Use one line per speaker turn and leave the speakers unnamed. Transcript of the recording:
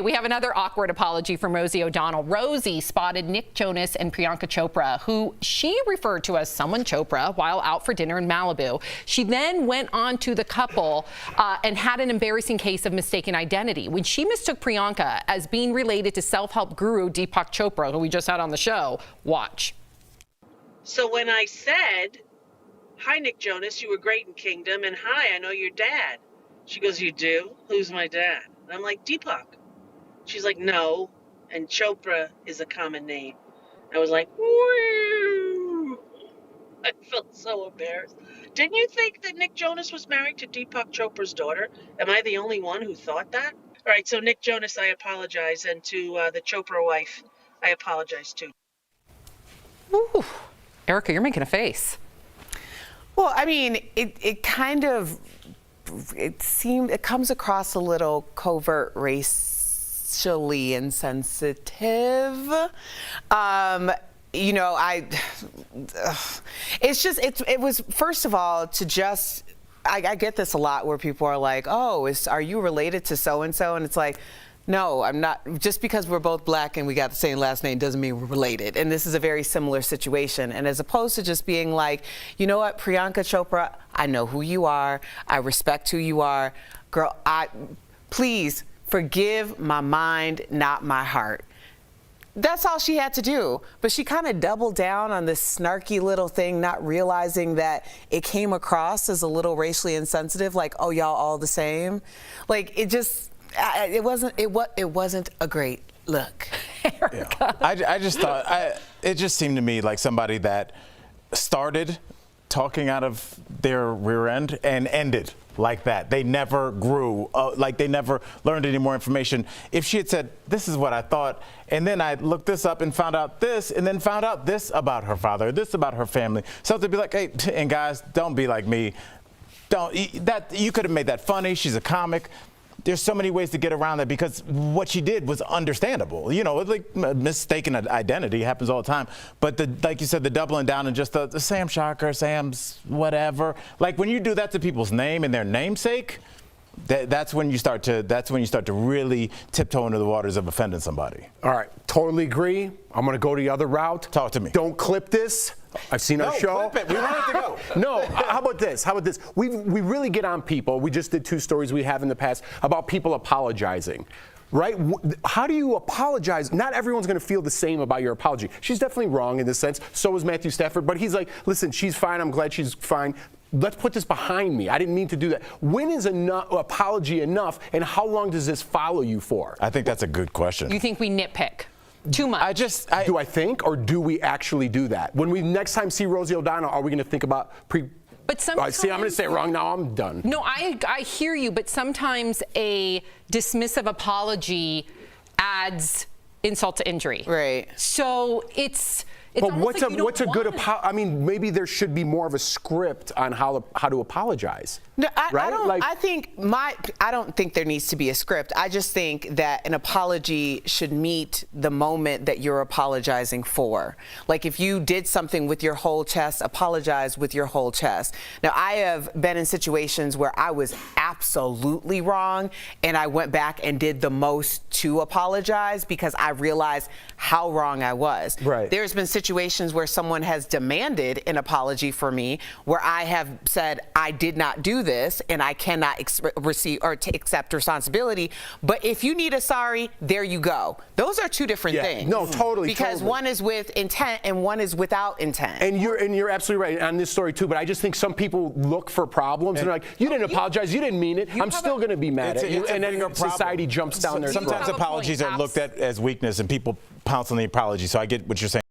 We have another awkward apology from Rosie O'Donnell. Rosie spotted Nick Jonas and Priyanka Chopra, who she referred to as someone Chopra, while out for dinner in Malibu. She then went on to the couple and had an embarrassing case of mistaken identity when she mistook Priyanka as being related to self-help guru Deepak Chopra, who we just had on the show. Watch.
So when I said, "Hi, Nick Jonas, you were great in Kingdom," and "Hi, I know your dad," she goes, "You do? Who's my dad?" And I'm like, "Deepak." She's like, "No, and Chopra is a common name." I was like, "Woo!" I felt so embarrassed. Didn't you think that Nick Jonas was married to Deepak Chopra's daughter? Am I the only one who thought that? All right, so Nick Jonas, I apologize, and to the Chopra wife, I apologize too.
Ooh. Erica, you're making a face.
Well, I mean, it comes across a little covert racially insensitive. You know, it was, first of all, to just, I get this a lot where people are like, "Oh, are you related to so-and-so?" And it's like, no, I'm not. Just because we're both black and we got the same last name doesn't mean we're related. And this is a very similar situation. And as opposed to just being like, you know what, Priyanka Chopra, I know who you are. I respect who you are. Girl, please forgive my mind, not my heart. That's all she had to do. But she kind of doubled down on this snarky little thing, not realizing that it came across as a little racially insensitive, like, oh, y'all all the same. Like, it wasn't a great look.
Yeah. I just thought, it just seemed to me like somebody that started talking out of their rear end and ended like that. They never grew, like they never learned any more information. If she had said, "This is what I thought," and then I looked this up and found out this, and then found out this about her father, this about her family, so to be like, hey, and guys, don't be like me. You could have made that funny. She's a comic. There's so many ways to get around that because what she did was understandable. You know, like mistaken identity happens all the time. But like you said, the doubling down and just the Sam Shocker, Sam's whatever. Like when you do that to people's name and their namesake, that's when you start to really tiptoe into the waters of offending somebody.
All right, totally agree. I'm going to go the other route.
Talk to me.
Don't clip this. I've seen our show.
Clip it. We want it to go.
No, how about this? We really get on people. We just did 2 stories we have in the past about people apologizing. Right? How do you apologize? Not everyone's going to feel the same about your apology. She's definitely wrong in this sense. So is Matthew Stafford. But he's like, listen, she's fine. I'm glad she's fine. Let's put this behind me. I didn't mean to do that. When is apology enough, and how long does this follow you for?
I think that's a good question.
You think we nitpick too much?
Do I think, or do we actually do that? When we next time see Rosie O'Donnell, are we going to think about
But sometimes,
see, I'm going to say it wrong now. I'm done.
No, I hear you, but sometimes a dismissive apology adds insult to injury.
Right.
So it's
but what's
like
a good apology? I mean, maybe there should be more of a script on how to apologize.
No,
right?
I don't think there needs to be a script. I just think that an apology should meet the moment that you're apologizing for. Like if you did something with your whole chest, apologize with your whole chest. Now, I have been in situations where I was absolutely wrong and I went back and did the most to apologize because I realized how wrong I was.
Right.
There's been situations where someone has demanded an apology for me where I have said I did not do this and I cannot receive or accept responsibility. But if you need a sorry, there you go. Those are 2 different things.
No, totally.
Because one is with intent and one is without intent.
And you're absolutely right on this story too. But I just think some people look for problems and they're like, you didn't apologize, you didn't mean it. I'm still going to be mad at you. And then society jumps down there.
Sometimes apologies are looked at as weakness and people pounce on the apology. So I get what you're saying.